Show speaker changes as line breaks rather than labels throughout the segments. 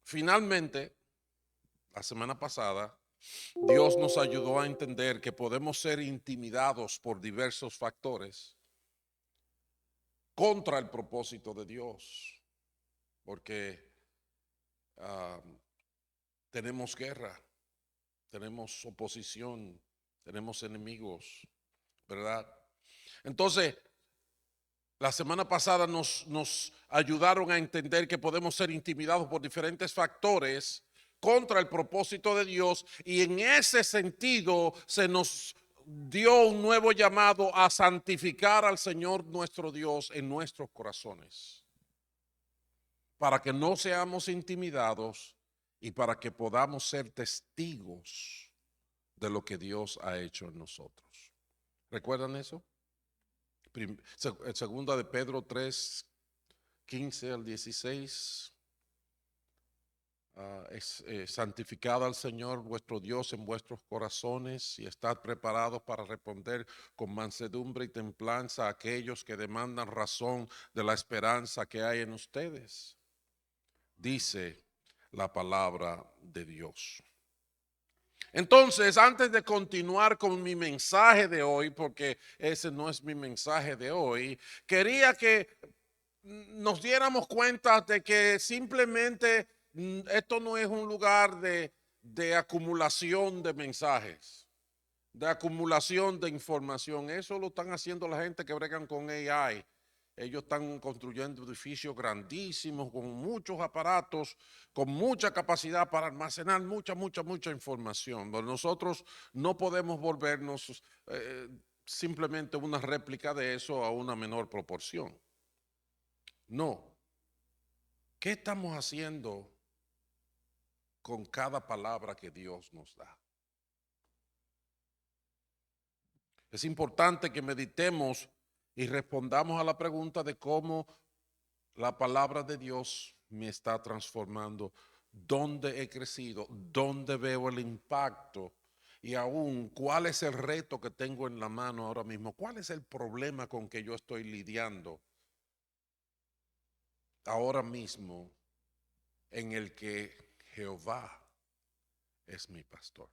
Finalmente, la semana pasada, Dios nos ayudó a entender que podemos ser intimidados por diversos factores contra el propósito de Dios, porque ah, tenemos guerra, tenemos oposición, tenemos enemigos, ¿verdad? Entonces, la semana pasada nos ayudaron a entender que podemos ser intimidados por diferentes factores contra el propósito de Dios, y en ese sentido se nos dio un nuevo llamado a santificar al Señor nuestro Dios en nuestros corazones, para que no seamos intimidados y para que podamos ser testigos de lo que Dios ha hecho en nosotros. ¿Recuerdan eso? Segunda de Pedro 3, 15 al 16. Santificad al Señor vuestro Dios en vuestros corazones y estad preparados para responder con mansedumbre y templanza a aquellos que demandan razón de la esperanza que hay en ustedes. Dice la palabra de Dios. Entonces, antes de continuar con mi mensaje de hoy, porque ese no es mi mensaje de hoy, quería que nos diéramos cuenta de que simplemente esto no es un lugar de acumulación de mensajes, de acumulación de información. Eso lo están haciendo la gente que bregan con AI. Ellos están construyendo edificios grandísimos con muchos aparatos, con mucha capacidad para almacenar mucha información. Pero nosotros no podemos volvernos simplemente una réplica de eso a una menor proporción. No. ¿Qué estamos haciendo con cada palabra que Dios nos da? Es importante que meditemos y respondamos a la pregunta de cómo la palabra de Dios me está transformando, dónde he crecido, dónde veo el impacto y aún cuál es el reto que tengo en la mano ahora mismo, cuál es el problema con que yo estoy lidiando ahora mismo en el que Jehová es mi pastor.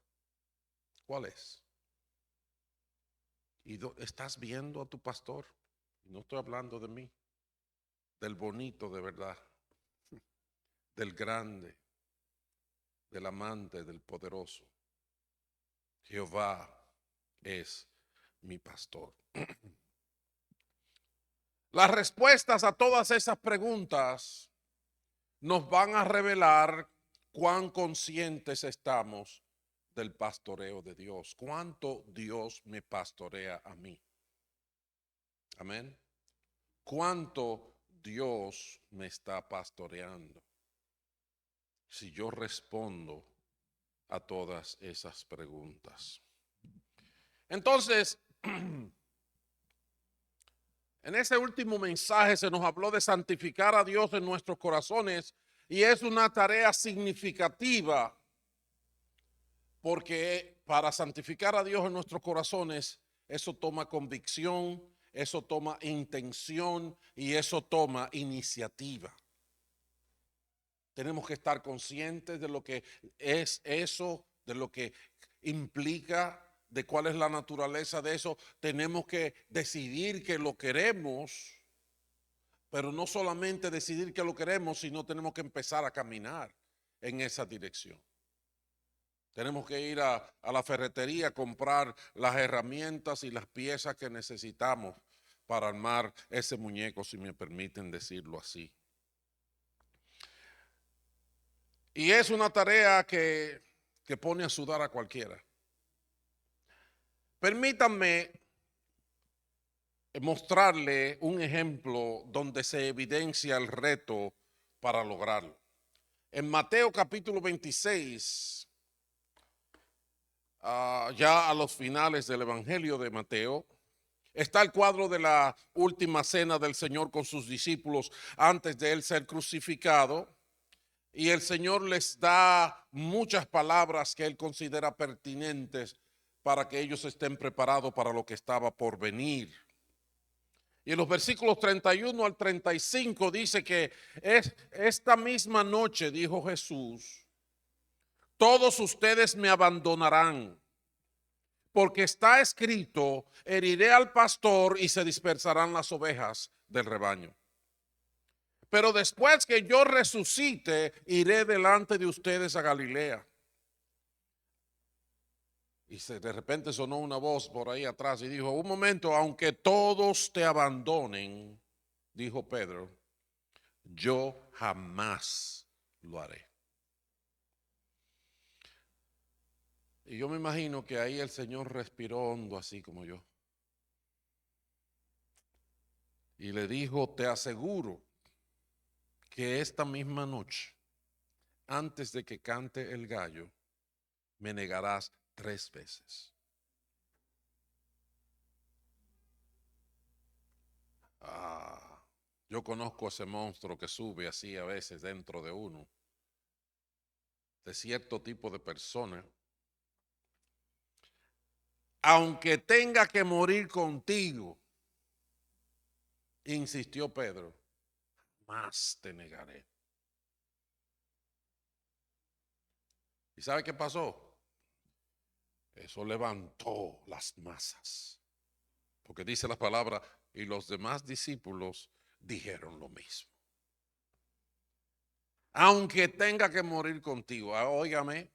¿Cuál es? ¿Y estás viendo a tu pastor? No estoy hablando de mí, del bonito de verdad, del grande, del amante, del poderoso. Jehová es mi pastor. Las respuestas a todas esas preguntas nos van a revelar cuán conscientes estamos del pastoreo de Dios, cuánto Dios me pastorea a mí. Amén. Cuánto Dios me está pastoreando si yo respondo a todas esas preguntas. Entonces, en ese último mensaje se nos habló de santificar a Dios en nuestros corazones, y es una tarea significativa porque para santificar a Dios en nuestros corazones, eso toma convicción, eso toma intención y eso toma iniciativa. Tenemos que estar conscientes de lo que es eso, de lo que implica, de cuál es la naturaleza de eso. Tenemos que decidir que lo queremos, pero no solamente decidir que lo queremos, sino tenemos que empezar a caminar en esa dirección. Tenemos que ir a la ferretería a comprar las herramientas y las piezas que necesitamos para armar ese muñeco, si me permiten decirlo así. Y es una tarea que pone a sudar a cualquiera. Permítanme mostrarle un ejemplo donde se evidencia el reto para lograrlo. En Mateo capítulo 26, ya a los finales del Evangelio de Mateo, está el cuadro de la última cena del Señor con sus discípulos antes de él ser crucificado. Y el Señor les da muchas palabras que él considera pertinentes para que ellos estén preparados para lo que estaba por venir. Y en los versículos 31 al 35 dice que esta misma noche, dijo Jesús, todos ustedes me abandonarán, porque está escrito, heriré al pastor y se dispersarán las ovejas del rebaño. Pero después que yo resucite, iré delante de ustedes a Galilea. Y de repente sonó una voz por ahí atrás y dijo, un momento, aunque todos te abandonen, dijo Pedro, yo jamás lo haré. Y yo me imagino que ahí el Señor respiró hondo, así como yo. Y le dijo, te aseguro que esta misma noche, antes de que cante el gallo, me negarás 3 veces. Yo conozco ese monstruo que sube así a veces dentro de uno, de cierto tipo de persona. Aunque tenga que morir contigo, insistió Pedro, más te negaré. ¿Y sabe qué pasó? Eso levantó las masas. Porque dice la palabra, y los demás discípulos dijeron lo mismo. Aunque tenga que morir contigo, óigame,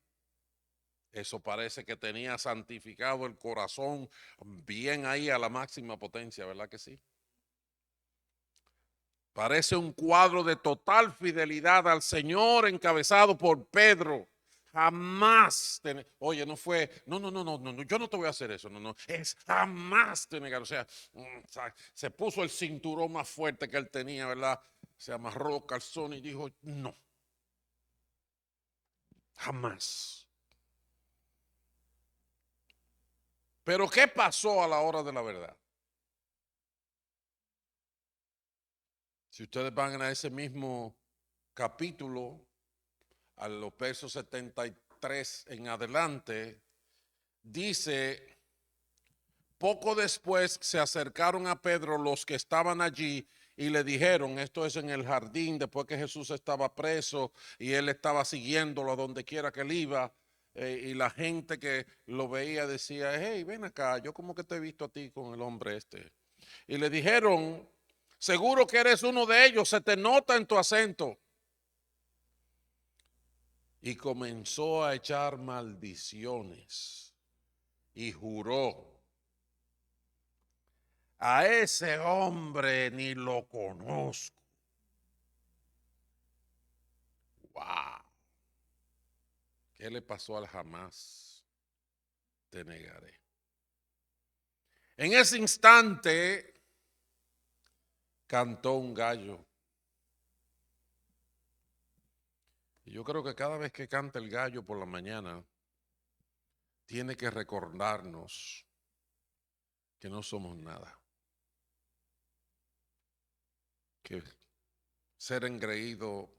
eso parece que tenía santificado el corazón bien ahí a la máxima potencia, ¿verdad que sí? Parece un cuadro de total fidelidad al Señor encabezado por Pedro. Jamás, oye, no fue, no, yo no te voy a hacer eso, no, es jamás te negar. O sea, se puso el cinturón más fuerte que él tenía, ¿verdad? Se amarró los calzones y dijo, no, jamás. Pero ¿qué pasó a la hora de la verdad? Si ustedes van a ese mismo capítulo, a los versos 73 en adelante, dice, poco después se acercaron a Pedro los que estaban allí y le dijeron, esto es en el jardín, después que Jesús estaba preso y él estaba siguiéndolo a donde quiera que él iba, y la gente que lo veía decía, hey, ven acá, yo como que te he visto a ti con el hombre este. Y le dijeron, seguro que eres uno de ellos, se te nota en tu acento. Y comenzó a echar maldiciones y juró, a ese hombre ni lo conozco. Wow. ¿Qué le pasó al jamás te negaré? En ese instante cantó un gallo. Y yo creo que cada vez que canta el gallo por la mañana, tiene que recordarnos que no somos nada. Que ser engreído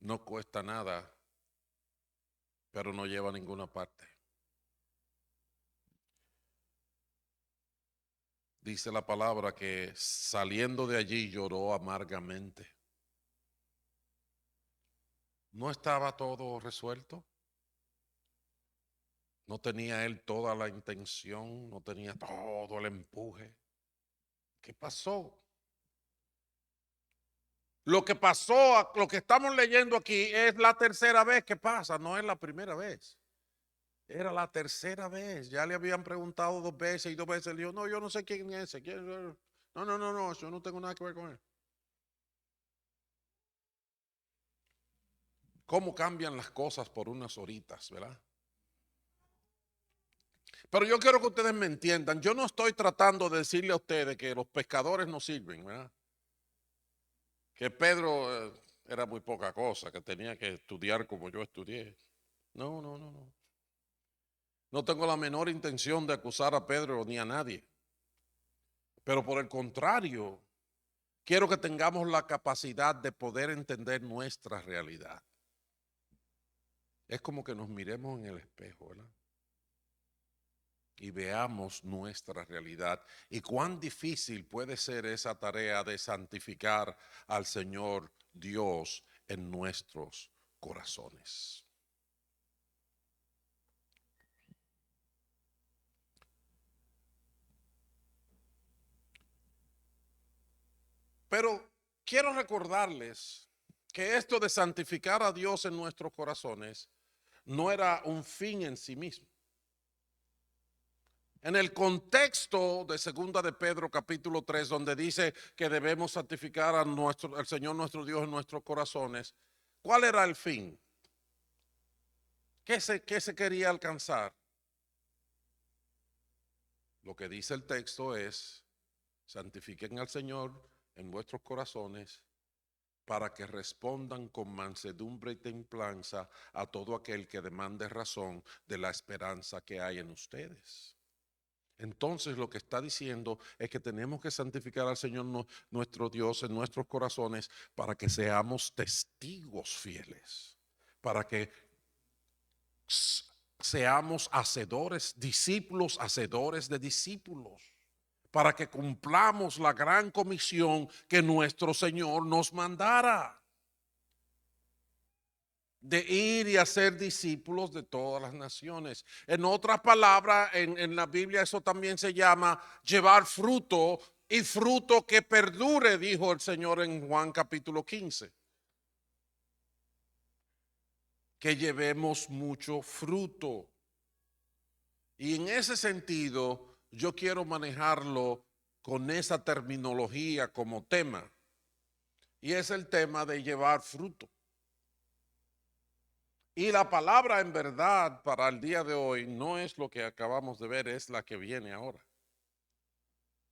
no cuesta nada, pero no lleva a ninguna parte. Dice la palabra que saliendo de allí lloró amargamente. ¿No estaba todo resuelto? ¿No tenía él toda la intención? ¿No tenía todo el empuje? ¿Qué pasó? Lo que pasó, lo que estamos leyendo aquí es la tercera vez que pasa, no es la primera vez. Era la tercera vez. Ya le habían preguntado 2 veces y 2 veces. Le dijo, no, yo no sé quién es ese. No, yo no tengo nada que ver con él. ¿Cómo cambian las cosas por unas horitas, verdad? Pero yo quiero que ustedes me entiendan. Yo no estoy tratando de decirle a ustedes que los pescadores no sirven, ¿verdad? Que Pedro era muy poca cosa, que tenía que estudiar como yo estudié. No. No tengo la menor intención de acusar a Pedro ni a nadie. Pero por el contrario, quiero que tengamos la capacidad de poder entender nuestra realidad. Es como que nos miremos en el espejo, ¿verdad? y veamos nuestra realidad y cuán difícil puede ser esa tarea de santificar al Señor Dios en nuestros corazones. Pero quiero recordarles que esto de santificar a Dios en nuestros corazones no era un fin en sí mismo. En el contexto de segunda de Pedro capítulo 3, donde dice que debemos santificar al Señor nuestro Dios en nuestros corazones, ¿cuál era el fin? ¿Qué se quería alcanzar? Lo que dice el texto es, santifiquen al Señor en vuestros corazones para que respondan con mansedumbre y templanza a todo aquel que demande razón de la esperanza que hay en ustedes. Entonces lo que está diciendo es que tenemos que santificar al Señor nuestro Dios en nuestros corazones para que seamos testigos fieles, para que seamos hacedores, discípulos, hacedores de discípulos, para que cumplamos la gran comisión que nuestro Señor nos mandara, de ir y hacer discípulos de todas las naciones. En otras palabras, en la Biblia eso también se llama llevar fruto, y fruto que perdure, dijo el Señor en Juan capítulo 15. Que llevemos mucho fruto. Y en ese sentido, yo quiero manejarlo con esa terminología como tema. Y es el tema de llevar fruto. Y la palabra en verdad para el día de hoy no es lo que acabamos de ver, es la que viene ahora.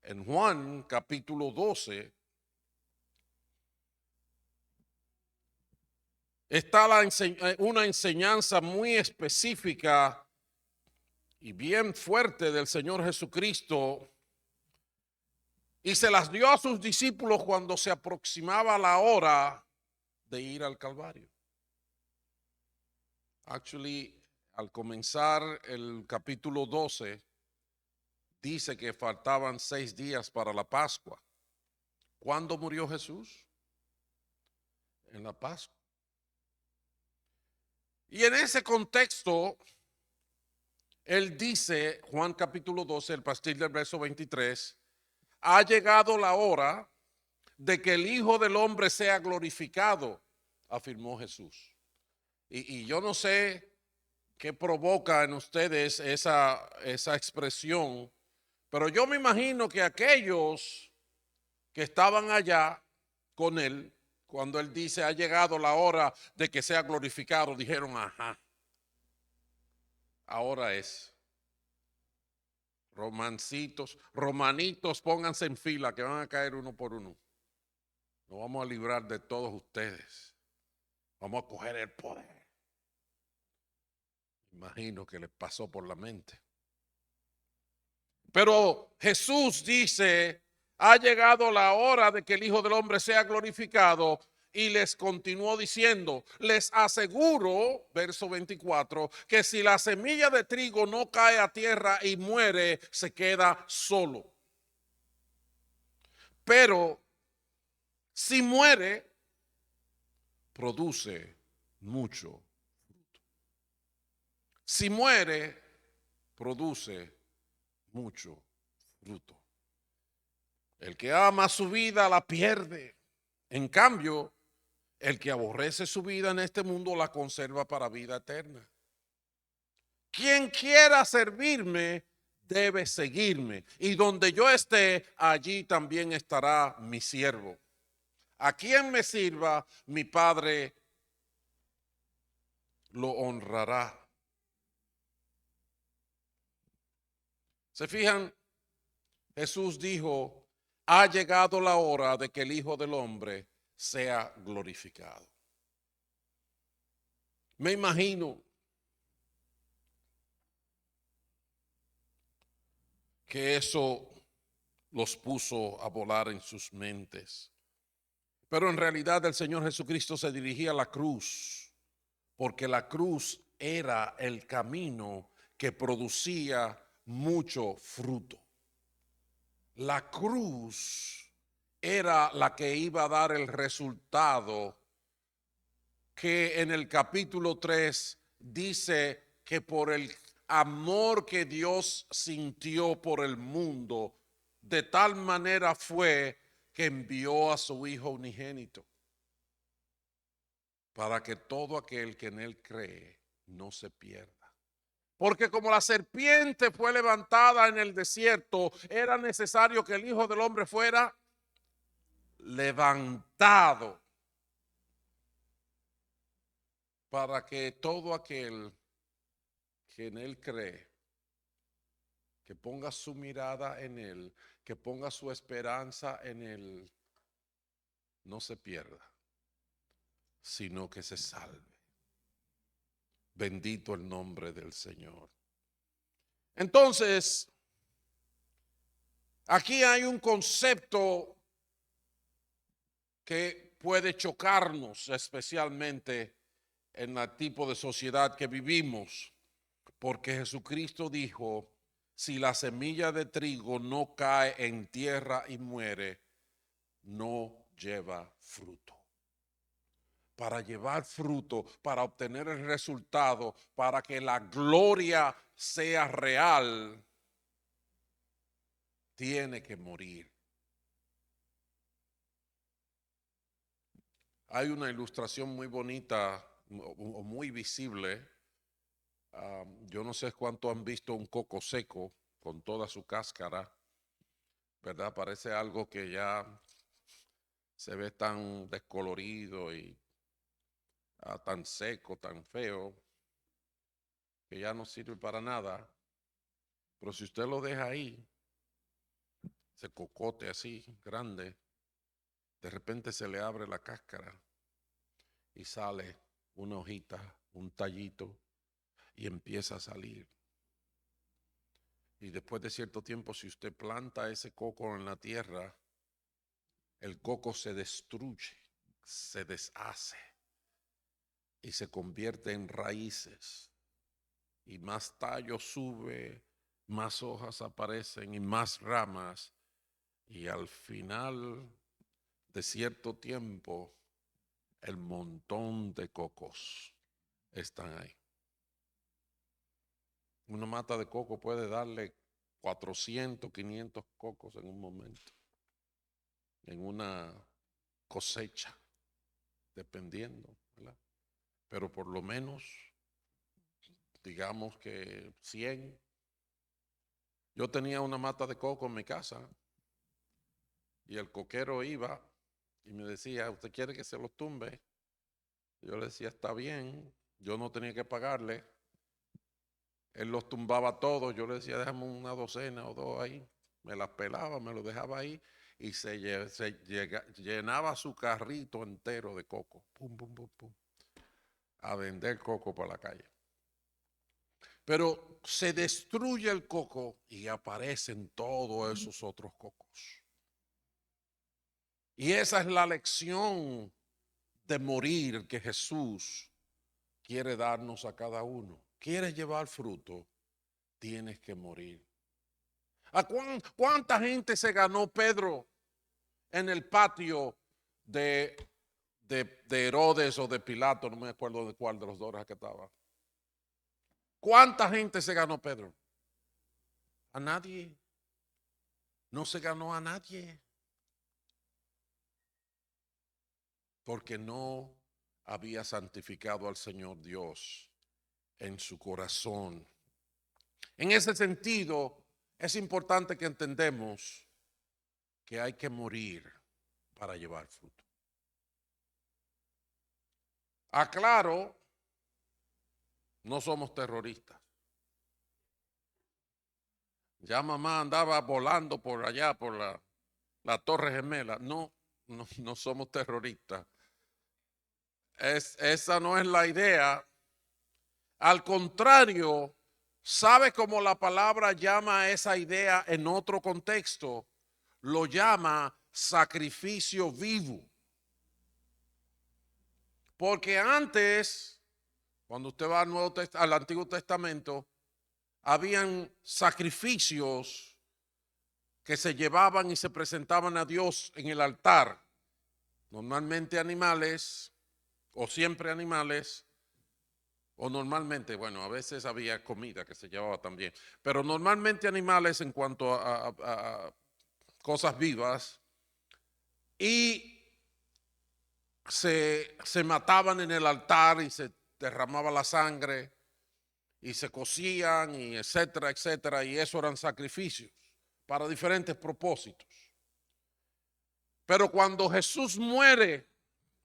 En Juan capítulo 12 está una enseñanza muy específica y bien fuerte del Señor Jesucristo, y se las dio a sus discípulos cuando se aproximaba la hora de ir al Calvario. Actually, al comenzar el capítulo 12, dice que faltaban 6 días para la Pascua. ¿Cuándo murió Jesús? En la Pascua. Y en ese contexto, él dice, Juan capítulo 12, el partir del verso 23, ha llegado la hora de que el Hijo del Hombre sea glorificado, afirmó Jesús. Y yo no sé qué provoca en ustedes esa expresión, pero yo me imagino que aquellos que estaban allá con él, cuando él dice ha llegado la hora de que sea glorificado, dijeron, ajá, ahora es. Romanitos, pónganse en fila que van a caer uno por uno. Nos vamos a librar de todos ustedes. Vamos a coger el poder. Imagino que les pasó por la mente. Pero Jesús dice, ha llegado la hora de que el Hijo del Hombre sea glorificado, y les continuó diciendo, les aseguro, verso 24, que si la semilla de trigo no cae a tierra y muere, se queda solo. Pero si muere, produce mucho fruto. Si muere, produce mucho fruto. El que ama su vida la pierde. En cambio, el que aborrece su vida en este mundo la conserva para vida eterna. Quien quiera servirme debe seguirme, y donde yo esté, allí también estará mi siervo. A quien me sirva, mi Padre lo honrará. ¿Se fijan? Jesús dijo, ha llegado la hora de que el Hijo del Hombre sea glorificado. Me imagino que eso los puso a volar en sus mentes. Pero en realidad el Señor Jesucristo se dirigía a la cruz, porque la cruz era el camino que producía mucho fruto. La cruz era la que iba a dar el resultado que en el capítulo 3 dice que por el amor que Dios sintió por el mundo, de tal manera fue que envió a su Hijo unigénito, para que todo aquel que en él cree no se pierda. Porque como la serpiente fue levantada en el desierto, era necesario que el Hijo del Hombre fuera levantado, para que todo aquel que en él cree, que ponga su mirada en él, que ponga su esperanza en él, no se pierda, sino que se salve. Bendito el nombre del Señor. Entonces, aquí hay un concepto que puede chocarnos, especialmente en el tipo de sociedad que vivimos, porque Jesucristo dijo: si la semilla de trigo no cae en tierra y muere, no lleva fruto. Para llevar fruto, para obtener el resultado, para que la gloria sea real, tiene que morir. Hay una ilustración muy bonita o muy visible. Yo no sé cuánto han visto un coco seco con toda su cáscara, ¿verdad? Parece algo que ya se ve tan descolorido y tan seco, tan feo, que ya no sirve para nada. Pero si usted lo deja ahí, ese cocote así, grande, de repente se le abre la cáscara y sale una hojita, un tallito, y empieza a salir. Y después de cierto tiempo, si usted planta ese coco en la tierra, el coco se destruye, se deshace y se convierte en raíces. Y más tallo sube, más hojas aparecen y más ramas. Y al final de cierto tiempo, el montón de cocos están ahí. Una mata de coco puede darle 400, 500 cocos en un momento, en una cosecha, dependiendo, ¿verdad? Pero por lo menos, digamos que 100. Yo tenía una mata de coco en mi casa y el coquero iba y me decía: ¿usted quiere que se los tumbe? Yo le decía: está bien. Yo no tenía que pagarle. Él los tumbaba todos. Yo le decía: déjame una docena o dos ahí. Me las pelaba, me los dejaba ahí y llenaba su carrito entero de coco. Pum, pum, pum, pum. A vender coco para la calle. Pero se destruye el coco y aparecen todos esos otros cocos. Y esa es la lección de morir que Jesús quiere darnos a cada uno. ¿Quieres llevar fruto? Tienes que morir. ¿A cuánta gente se ganó Pedro en el patio de Herodes o de Pilato? No me acuerdo de cuál de los dos que estaba. ¿Cuánta gente se ganó Pedro? A nadie. No se ganó a nadie. Porque no había santificado al Señor Dios en su corazón. En ese sentido, es importante que entendamos que hay que morir para llevar fruto. Aclaro, no somos terroristas. Ya mamá andaba volando por allá, por la Torre Gemela. No, no somos terroristas. Esa no es la idea. Al contrario, ¿sabe cómo la palabra llama a esa idea en otro contexto? Lo llama sacrificio vivo. Porque antes, cuando usted va al Antiguo Testamento, habían sacrificios que se llevaban y se presentaban a Dios en el altar. Normalmente animales, o siempre animales, o normalmente, bueno, a veces había comida que se llevaba también, pero normalmente animales en cuanto a cosas vivas, y se mataban en el altar y se derramaba la sangre y se cocían y etcétera, etcétera, y eso eran sacrificios para diferentes propósitos. Pero cuando Jesús muere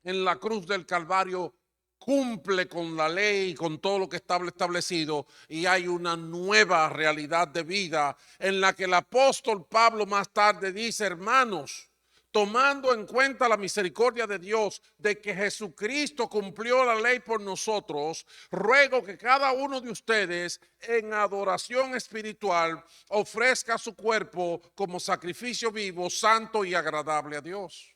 en la cruz del Calvario, cumple con la ley, con todo lo que estaba establecido, y hay una nueva realidad de vida en la que el apóstol Pablo más tarde dice: hermanos, tomando en cuenta la misericordia de Dios, de que Jesucristo cumplió la ley por nosotros, ruego que cada uno de ustedes en adoración espiritual ofrezca su cuerpo como sacrificio vivo, santo y agradable a Dios.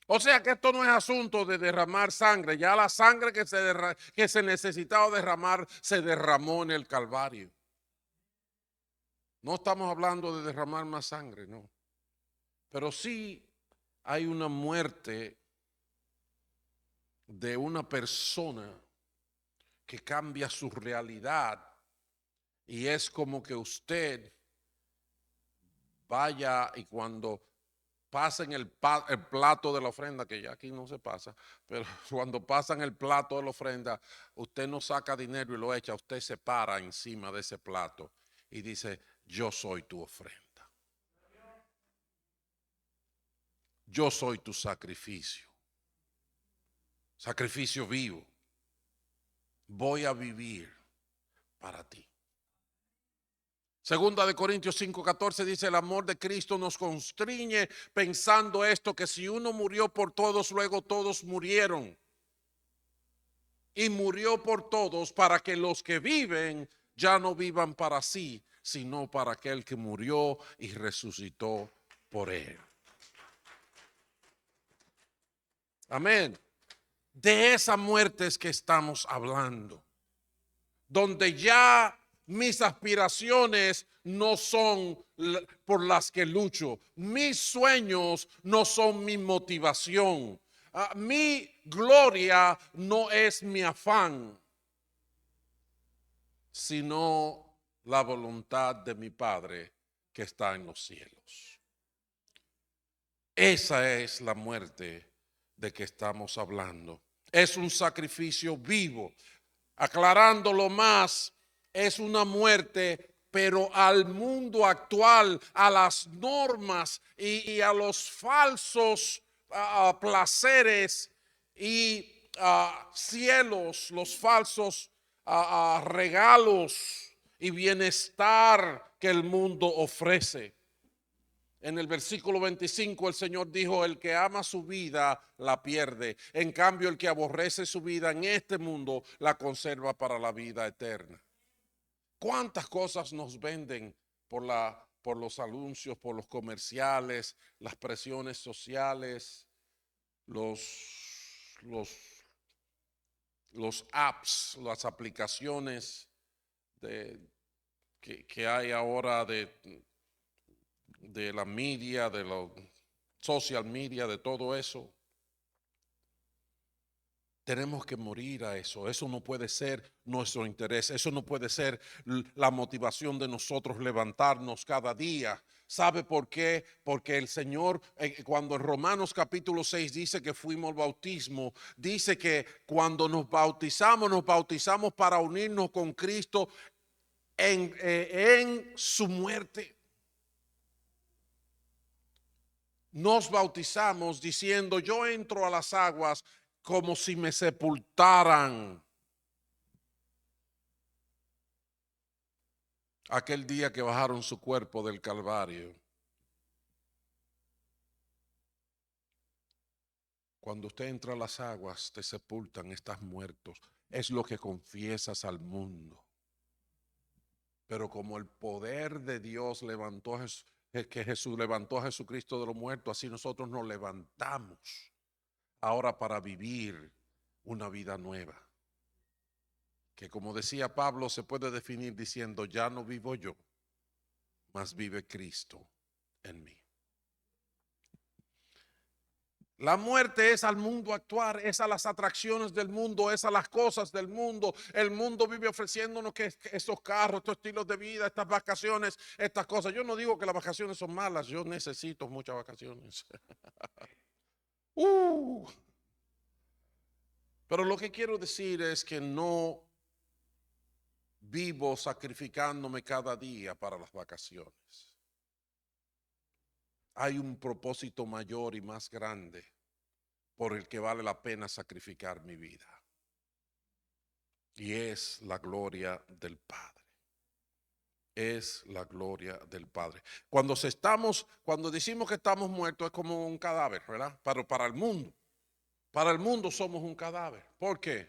O sea que esto no es asunto de derramar sangre. Ya la sangre que se necesitaba derramar se derramó en el Calvario. No estamos hablando de derramar más sangre, no. Pero sí hay una muerte de una persona que cambia su realidad, y es como que usted vaya y cuando pasen el plato de la ofrenda, que ya aquí no se pasa, pero cuando pasan el plato de la ofrenda, usted no saca dinero y lo echa, usted se para encima de ese plato y dice: yo soy tu ofrenda, yo soy tu sacrificio, sacrificio vivo, voy a vivir para ti. Segunda de Corintios 5:14 dice: el amor de Cristo nos constriñe, pensando esto, que si uno murió por todos, luego todos murieron. Y murió por todos, para que los que viven ya no vivan para sí, sino para aquel que murió y resucitó por él. Amén. De esa muerte es que estamos hablando, donde ya mis aspiraciones no son por las que lucho, mis sueños no son mi motivación, mi gloria no es mi afán, sino la voluntad de mi Padre que está en los cielos. Esa es la muerte de que estamos hablando. Es un sacrificio vivo. Aclarándolo más, es una muerte, pero al mundo actual, a las normas y a los falsos placeres y cielos, los falsos regalos y bienestar que el mundo ofrece. En el versículo 25 el Señor dijo: el que ama su vida la pierde. En cambio, el que aborrece su vida en este mundo la conserva para la vida eterna. ¿Cuántas cosas nos venden por los anuncios, por los comerciales, las presiones sociales, los apps, las aplicaciones que hay ahora de la media, de los social media, de todo eso? Tenemos que morir a eso. Eso no puede ser nuestro interés. Eso no puede ser la motivación de nosotros levantarnos cada día. ¿Sabe por qué? Porque el Señor, cuando en Romanos capítulo 6 dice que fuimos al bautismo, dice que cuando nos bautizamos para unirnos con Cristo en su muerte. Nos bautizamos diciendo: yo entro a las aguas como si me sepultaran. Aquel día que bajaron su cuerpo del Calvario. Cuando usted entra a las aguas, te sepultan, estás muerto. Es lo que confiesas al mundo. Pero como el poder de Dios levantó que Jesús levantó a Jesucristo de los muertos, así nosotros nos levantamos ahora para vivir una vida nueva. que como decía Pablo se puede definir diciendo, ya no vivo yo, mas vive Cristo en mí. La muerte es al mundo actuar, es a las atracciones del mundo, es a las cosas del mundo. El mundo vive ofreciéndonos que estos carros, estos estilos de vida, estas vacaciones, estas cosas. Yo no digo que las vacaciones son malas, yo necesito muchas vacaciones. Pero lo que quiero decir es que no vivo sacrificándome cada día para las vacaciones. Hay un propósito mayor y más grande por el que vale la pena sacrificar mi vida. Y es la gloria del Padre. Es la gloria del Padre. Cuando decimos que estamos muertos es como un cadáver, ¿verdad? Pero para el mundo somos un cadáver. ¿Por qué?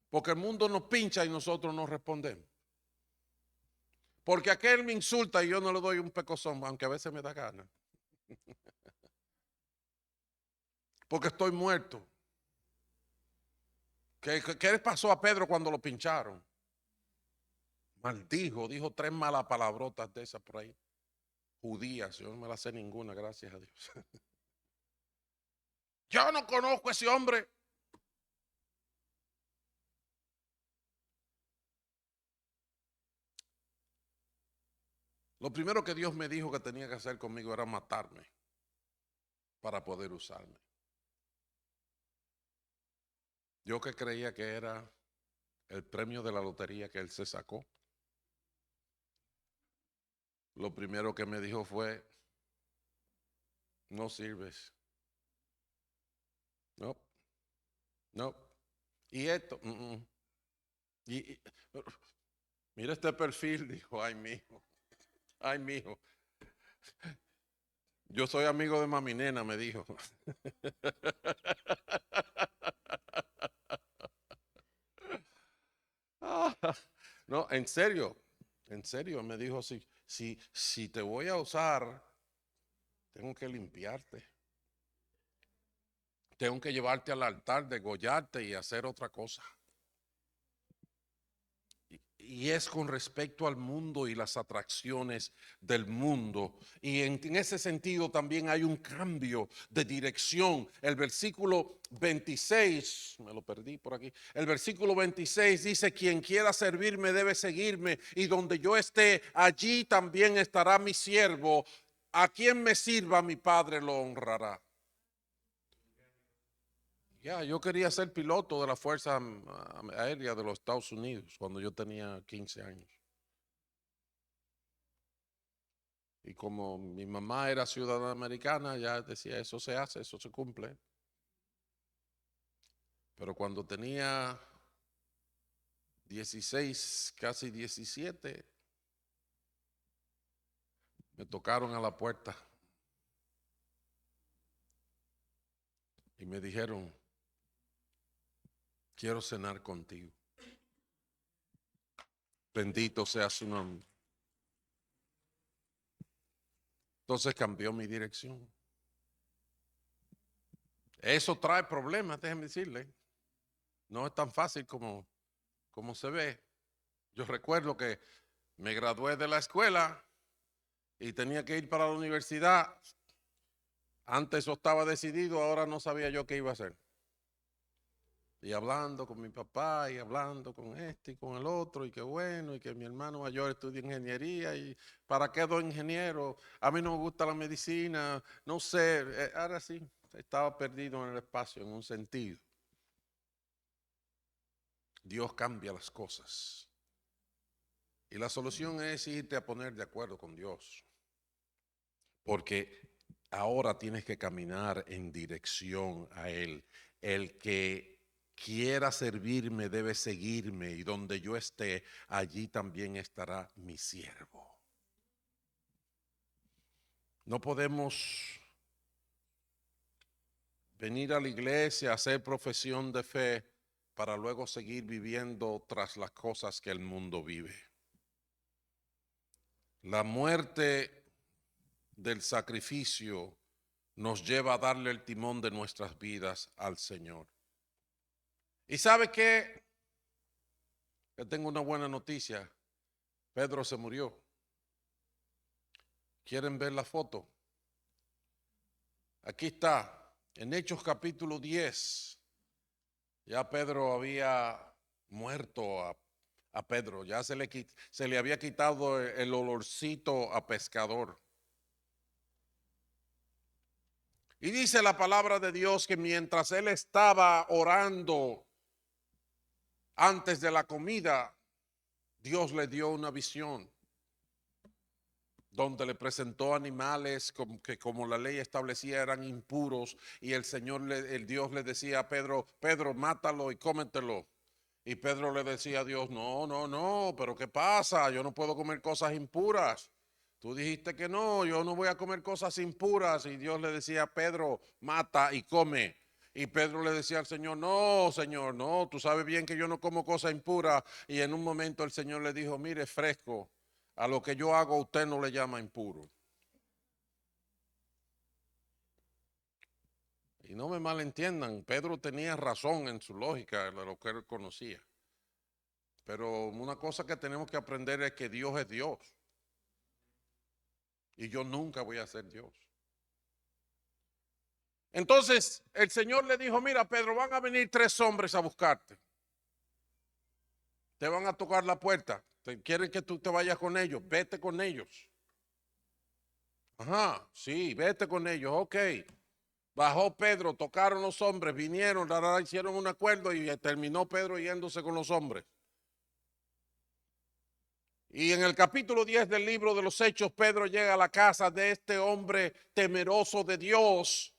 Porque el mundo nos pincha y nosotros no respondemos. Porque aquel me insulta y yo no le doy un pecozón, aunque a veces me da gana. Porque estoy muerto. ¿Qué le pasó a Pedro cuando lo pincharon? Maldijo, dijo 3 malas palabrotas de esas por ahí. Judías, yo no me las sé ninguna, gracias a Dios. Yo no conozco a ese hombre. Lo primero que Dios me dijo que tenía que hacer conmigo era matarme para poder usarme. Yo que creía que era el premio de la lotería que él se sacó. Lo primero que me dijo fue, no sirves. No, no. Y esto, Y, mira este perfil, dijo, ay mijo, ay mijo. Yo soy amigo de mami nena, me dijo. No, en serio, me dijo, si te voy a usar, tengo que limpiarte. Tengo que llevarte al altar, degollarte y hacer otra cosa. Y es con respecto al mundo y las atracciones del mundo. Y en ese sentido también hay un cambio de dirección. El versículo 26, me lo perdí por aquí. El versículo 26 dice, quien quiera servirme debe seguirme. Y donde yo esté, allí también estará mi siervo. A quien me sirva, mi Padre lo honrará. Yo quería ser piloto de la Fuerza Aérea de los Estados Unidos cuando yo tenía 15 años. Y como mi mamá era ciudadana americana, ya decía, eso se hace, eso se cumple. Pero cuando tenía 16, casi 17, me tocaron a la puerta y me dijeron, quiero cenar contigo. Bendito sea su nombre. Entonces cambió mi dirección. Eso trae problemas, déjenme decirle. No es tan fácil como se ve. Yo recuerdo que me gradué de la escuela y tenía que ir para la universidad. Antes eso estaba decidido, ahora no sabía yo qué iba a hacer. Y hablando con mi papá y hablando con este y con el otro y qué bueno y que mi hermano mayor estudia ingeniería y para qué doy ingeniero, a mí no me gusta la medicina, no sé, ahora sí, estaba perdido en el espacio en un sentido. Dios cambia las cosas y la solución es irte a poner de acuerdo con Dios, porque ahora tienes que caminar en dirección a Él. El que quiera servirme debe seguirme y donde yo esté, allí también estará mi siervo. No podemos venir a la iglesia a hacer profesión de fe para luego seguir viviendo tras las cosas que el mundo vive. La muerte del sacrificio nos lleva a darle el timón de nuestras vidas al Señor. ¿Y sabe qué? Yo tengo una buena noticia. Pedro se murió. ¿Quieren ver la foto? Aquí está, en Hechos capítulo 10. Ya Pedro había muerto a Pedro. Ya se le había quitado el olorcito a pescador. Y dice la palabra de Dios que mientras él estaba orando antes de la comida, Dios le dio una visión donde le presentó animales que como la ley establecía eran impuros, y el Dios le decía a Pedro, Pedro, mátalo y cómetelo. Y Pedro le decía a Dios, no, no, no, pero ¿qué pasa? Yo no puedo comer cosas impuras. Tú dijiste que no, yo no voy a comer cosas impuras. Y Dios le decía a Pedro, mata y come. Y Pedro le decía al Señor, no, Señor, no, tú sabes bien que yo no como cosas impuras. Y en un momento el Señor le dijo, mire, fresco, a lo que yo hago usted no le llama impuro. Y no me malentiendan, Pedro tenía razón en su lógica de lo que él conocía. Pero una cosa que tenemos que aprender es que Dios es Dios. Y yo nunca voy a ser Dios. Entonces el Señor le dijo, mira Pedro, van a venir 3 hombres a buscarte. Te van a tocar la puerta. Quieren que tú te vayas con ellos. Vete con ellos. Ajá, sí, vete con ellos. Ok. Bajó Pedro, tocaron los hombres, vinieron, hicieron un acuerdo y terminó Pedro yéndose con los hombres. Y en el capítulo 10 del libro de los Hechos, Pedro llega a la casa de este hombre temeroso de Dios,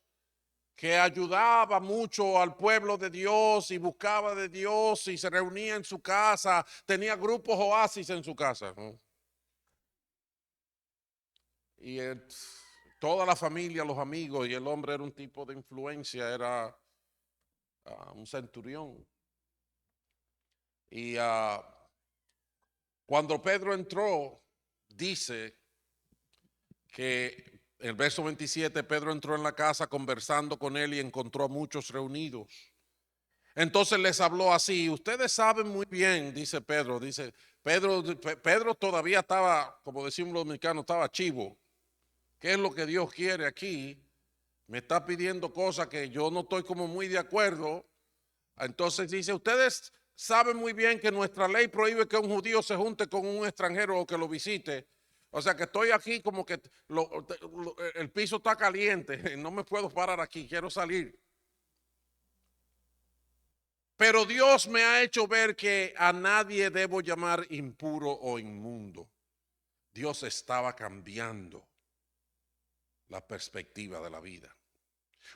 que ayudaba mucho al pueblo de Dios y buscaba de Dios y se reunía en su casa, tenía grupos oasis en su casa. ¿No? Y toda la familia, los amigos, y el hombre era un tipo de influencia, era un centurión. Y cuando Pedro entró, dice que en el verso 27, Pedro entró en la casa conversando con él y encontró a muchos reunidos. Entonces les habló así, ustedes saben muy bien, dice Pedro, Pedro todavía estaba, como decimos los dominicanos, estaba chivo. ¿Qué es lo que Dios quiere aquí? Me está pidiendo cosas que yo no estoy como muy de acuerdo. Entonces dice, ustedes saben muy bien que nuestra ley prohíbe que un judío se junte con un extranjero o que lo visite. O sea que estoy aquí como que el piso está caliente, no me puedo parar aquí, quiero salir. Pero Dios me ha hecho ver que a nadie debo llamar impuro o inmundo. Dios estaba cambiando la perspectiva de la vida.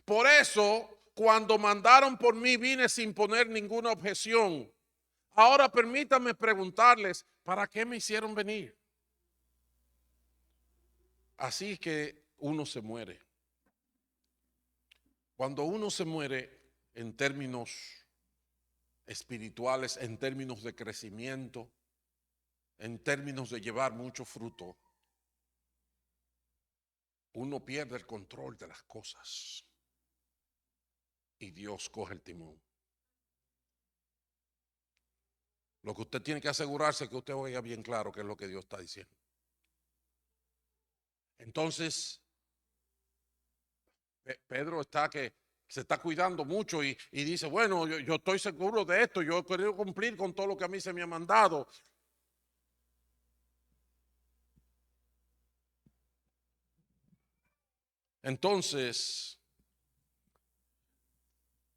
Por eso, cuando mandaron por mí, vine sin poner ninguna objeción. Ahora permítanme preguntarles, ¿para qué me hicieron venir? Así que uno se muere. Cuando uno se muere en términos espirituales, en términos de crecimiento, en términos de llevar mucho fruto, uno pierde el control de las cosas y Dios coge el timón. Lo que usted tiene que asegurarse es que usted oiga bien claro qué es lo que Dios está diciendo. Entonces, Pedro está que se está cuidando mucho y dice, bueno, yo estoy seguro de esto, yo he querido cumplir con todo lo que a mí se me ha mandado. Entonces,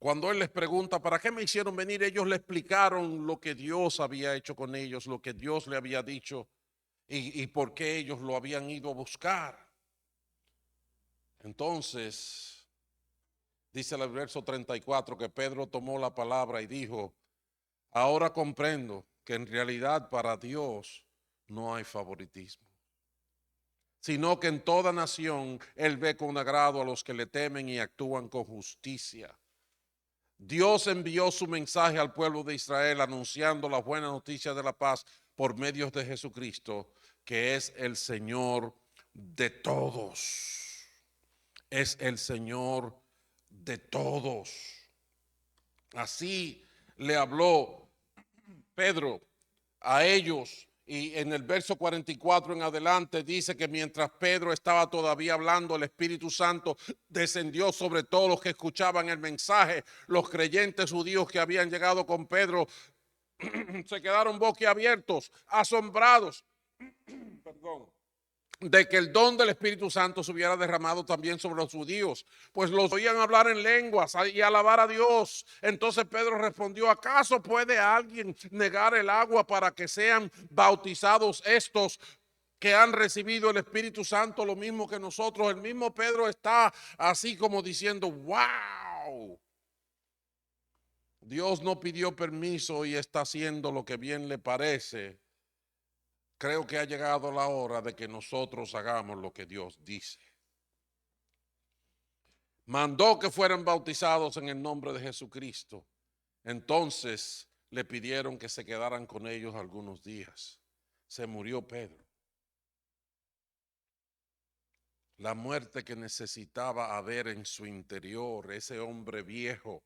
cuando él les pregunta, ¿para qué me hicieron venir? Ellos le explicaron lo que Dios había hecho con ellos, lo que Dios le había dicho y por qué ellos lo habían ido a buscar. Entonces, dice el verso 34 que Pedro tomó la palabra y dijo, ahora comprendo que en realidad para Dios no hay favoritismo, sino que en toda nación Él ve con agrado a los que le temen y actúan con justicia. Dios envió su mensaje al pueblo de Israel anunciando la buena noticia de la paz por medio de Jesucristo, que es el Señor de todos. Es el Señor de todos. Así le habló Pedro a ellos. Y en el verso 44 en adelante dice que mientras Pedro estaba todavía hablando, el Espíritu Santo descendió sobre todos los que escuchaban el mensaje. Los creyentes judíos que habían llegado con Pedro se quedaron boquiabiertos, asombrados. Perdón, de que el don del Espíritu Santo se hubiera derramado también sobre los judíos, pues los oían hablar en lenguas y alabar a Dios. Entonces Pedro respondió: ¿acaso puede alguien negar el agua para que sean bautizados estos que han recibido el Espíritu Santo lo mismo que nosotros? El mismo Pedro está así como diciendo: wow, Dios no pidió permiso y está haciendo lo que bien le parece. Creo que ha llegado la hora de que nosotros hagamos lo que Dios dice. Mandó que fueran bautizados en el nombre de Jesucristo. Entonces le pidieron que se quedaran con ellos algunos días. Se murió Pedro. La muerte que necesitaba haber en su interior, ese hombre viejo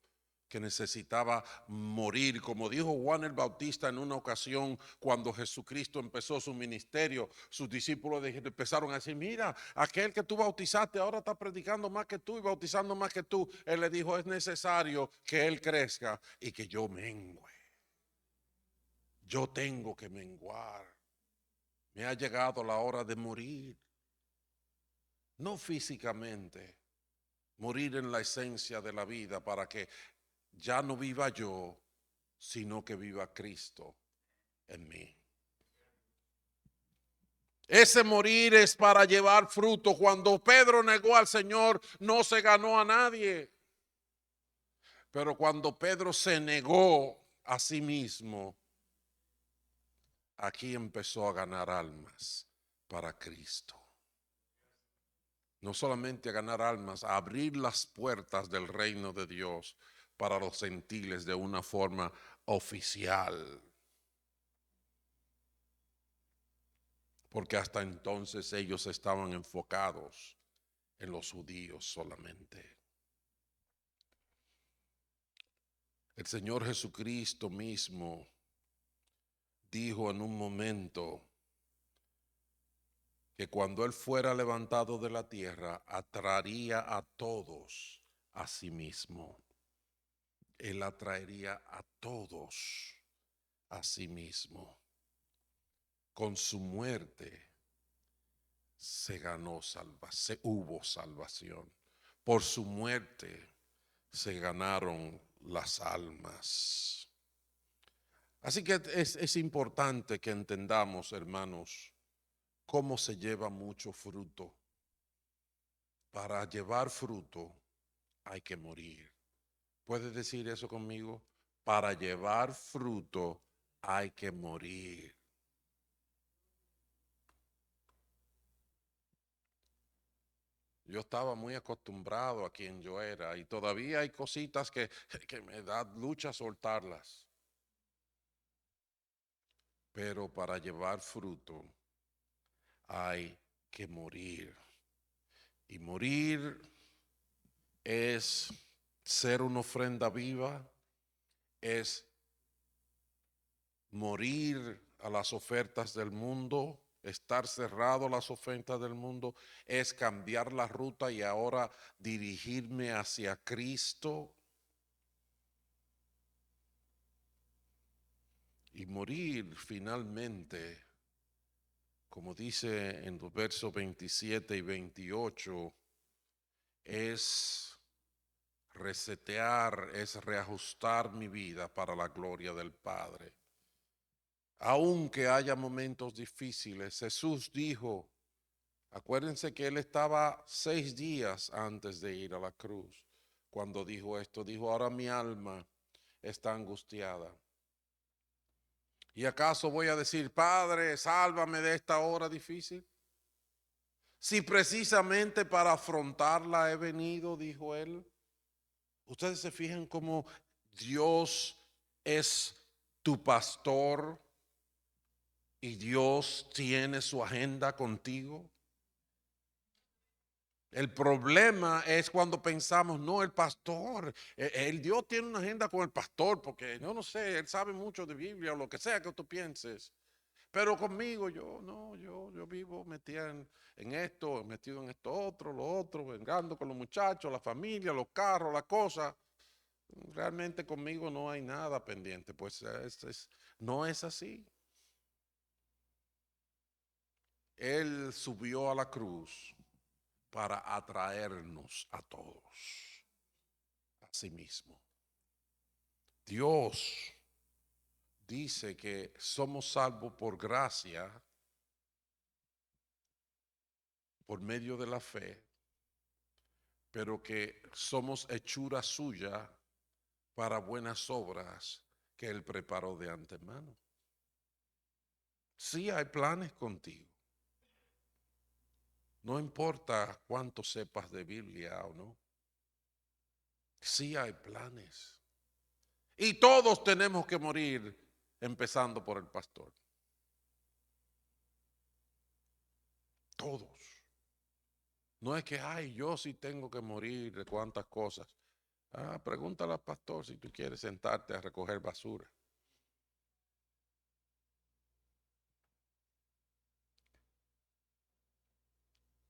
que necesitaba morir, como dijo Juan el Bautista en una ocasión cuando Jesucristo empezó su ministerio. Sus discípulos empezaron a decir: mira, aquel que tú bautizaste ahora está predicando más que tú y bautizando más que tú. Él le dijo: es necesario que él crezca y que yo mengue. Yo tengo que menguar. Me ha llegado la hora de morir, no físicamente, morir en la esencia de la vida, para que ya no viva yo, sino que viva Cristo en mí. Ese morir es para llevar fruto. Cuando Pedro negó al Señor, no se ganó a nadie. Pero cuando Pedro se negó a sí mismo, aquí empezó a ganar almas para Cristo. No solamente a ganar almas, a abrir las puertas del reino de Dios para los gentiles de una forma oficial. Porque hasta entonces ellos estaban enfocados en los judíos solamente. El Señor Jesucristo mismo dijo en un momento que cuando Él fuera levantado de la tierra, atraería a todos a sí mismo. Él atraería a todos a sí mismo. Con su muerte se ganó salvación, hubo salvación. Por su muerte se ganaron las almas. Así que es importante que entendamos, hermanos, cómo se lleva mucho fruto. Para llevar fruto hay que morir. ¿Puedes decir eso conmigo? Para llevar fruto hay que morir. Yo estaba muy acostumbrado a quien yo era y todavía hay cositas que me da lucha soltarlas. Pero para llevar fruto hay que morir. Y morir es ser una ofrenda viva, es morir a las ofertas del mundo, estar cerrado a las ofertas del mundo, es cambiar la ruta y ahora dirigirme hacia Cristo. Y morir finalmente, como dice en los versos 27 y 28, es resetear, es reajustar mi vida para la gloria del Padre. Aunque haya momentos difíciles, Jesús dijo, acuérdense que Él estaba 6 días antes de ir a la cruz. Cuando dijo esto, dijo: ahora mi alma está angustiada. ¿Y acaso voy a decir: Padre, sálvame de esta hora difícil? Si precisamente para afrontarla he venido, dijo Él. Ustedes se fijan cómo Dios es tu pastor y Dios tiene su agenda contigo. El problema es cuando pensamos, no, el pastor, el Dios tiene una agenda con el pastor, porque yo no sé, él sabe mucho de Biblia o lo que sea que tú pienses. Pero conmigo yo no, yo vivo metido en esto, metido en esto otro, lo otro, vengando con los muchachos, la familia, los carros, las cosas. Realmente conmigo no hay nada pendiente, pues no es así. Él subió a la cruz para atraernos a todos a sí mismo. Dios dice que somos salvos por gracia, por medio de la fe, pero que somos hechura suya para buenas obras que Él preparó de antemano. Sí hay planes contigo. No importa cuánto sepas de Biblia o no. Sí hay planes. Y todos tenemos que morir, empezando por el pastor. Todos. No es que, ay, yo sí tengo que morir de cuántas cosas. Ah, pregúntale al pastor si tú quieres sentarte a recoger basura.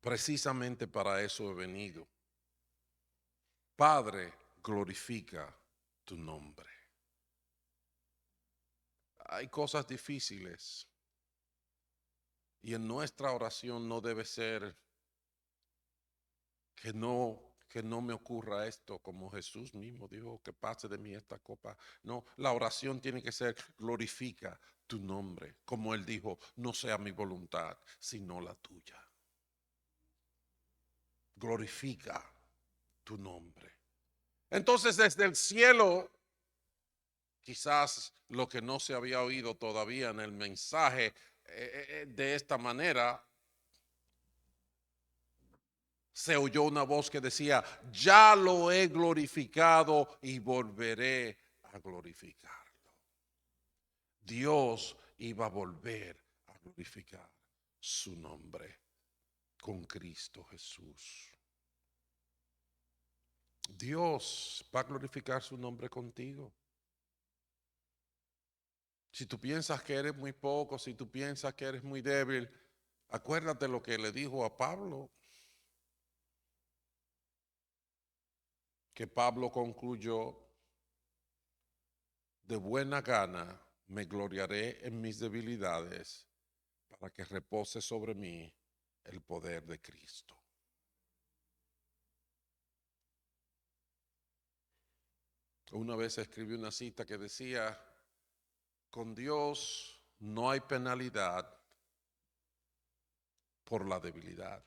Precisamente para eso he venido. Padre, glorifica tu nombre. Hay cosas difíciles y en nuestra oración no debe ser que no me ocurra esto, como Jesús mismo dijo, que pase de mí esta copa. No, la oración tiene que ser glorifica tu nombre, como Él dijo, no sea mi voluntad, sino la tuya. Glorifica tu nombre. Entonces desde el cielo, quizás lo que no se había oído todavía en el mensaje de esta manera, se oyó una voz que decía, ya lo he glorificado y volveré a glorificarlo. Dios iba a volver a glorificar su nombre con Cristo Jesús. Dios va a glorificar su nombre contigo. Si tú piensas que eres muy poco, si tú piensas que eres muy débil, acuérdate lo que le dijo a Pablo, que Pablo concluyó, de buena gana me gloriaré en mis debilidades para que repose sobre mí el poder de Cristo. Una vez escribí una cita que decía, con Dios no hay penalidad por la debilidad.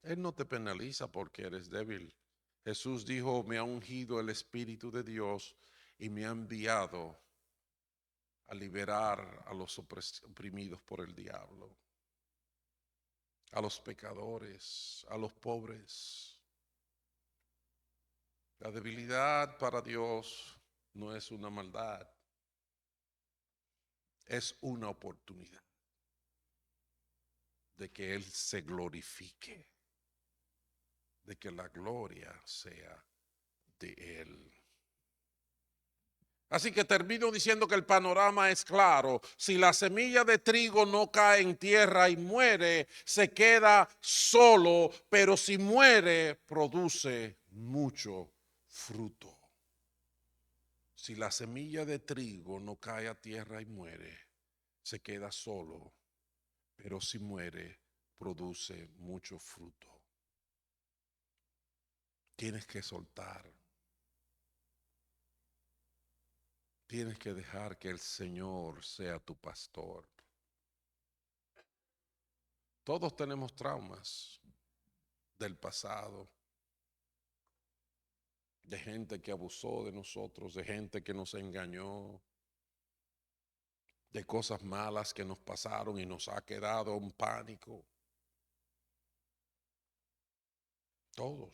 Él no te penaliza porque eres débil. Jesús dijo, me ha ungido el Espíritu de Dios y me ha enviado a liberar a los oprimidos por el diablo, a los pecadores, a los pobres. La debilidad para Dios no es una maldad, es una oportunidad de que Él se glorifique, de que la gloria sea de Él. Así que termino diciendo que el panorama es claro. Si la semilla de trigo no cae en tierra y muere, se queda solo, pero si muere, produce mucho fruto. Si la semilla de trigo no cae a tierra y muere, se queda solo, pero si muere, produce mucho fruto. Tienes que soltar. Tienes que dejar que el Señor sea tu pastor. Todos tenemos traumas del pasado, de gente que abusó de nosotros, de gente que nos engañó, de cosas malas que nos pasaron y nos ha quedado un pánico. Todos.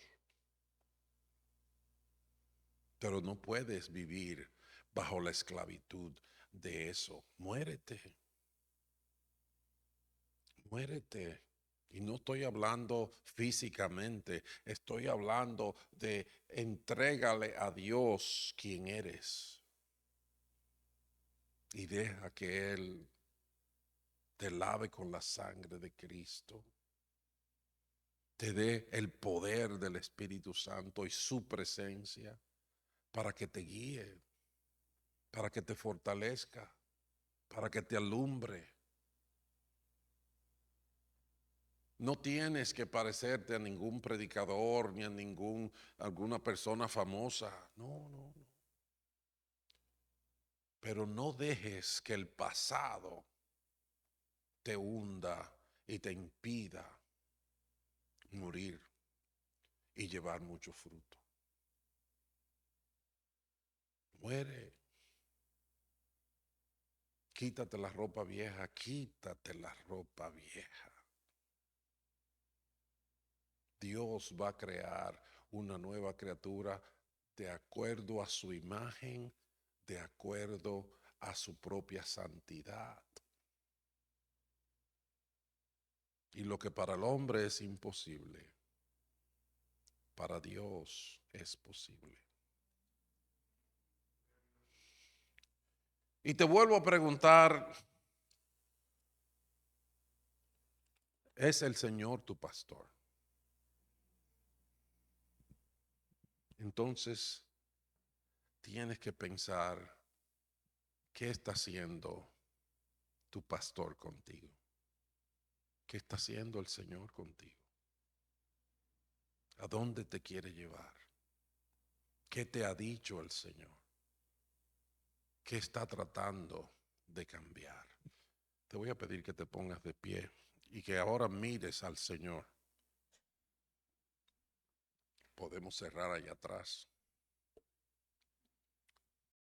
Pero no puedes vivir bajo la esclavitud de eso. Muérete. Muérete. Y no estoy hablando físicamente, estoy hablando de entrégale a Dios quien eres y deja que Él te lave con la sangre de Cristo, te dé el poder del Espíritu Santo y su presencia para que te guíe, para que te fortalezca, para que te alumbre. No tienes que parecerte a ningún predicador ni a alguna persona famosa. No, no, no. Pero no dejes que el pasado te hunda y te impida morir y llevar mucho fruto. Muere. Quítate la ropa vieja, quítate la ropa vieja. Dios va a crear una nueva criatura de acuerdo a su imagen, de acuerdo a su propia santidad. Y lo que para el hombre es imposible, para Dios es posible. Y te vuelvo a preguntar, ¿es el Señor tu pastor? Entonces, tienes que pensar, ¿qué está haciendo tu pastor contigo? ¿Qué está haciendo el Señor contigo? ¿A dónde te quiere llevar? ¿Qué te ha dicho el Señor? ¿Qué está tratando de cambiar? Te voy a pedir que te pongas de pie y que ahora mires al Señor. Podemos cerrar allá atrás.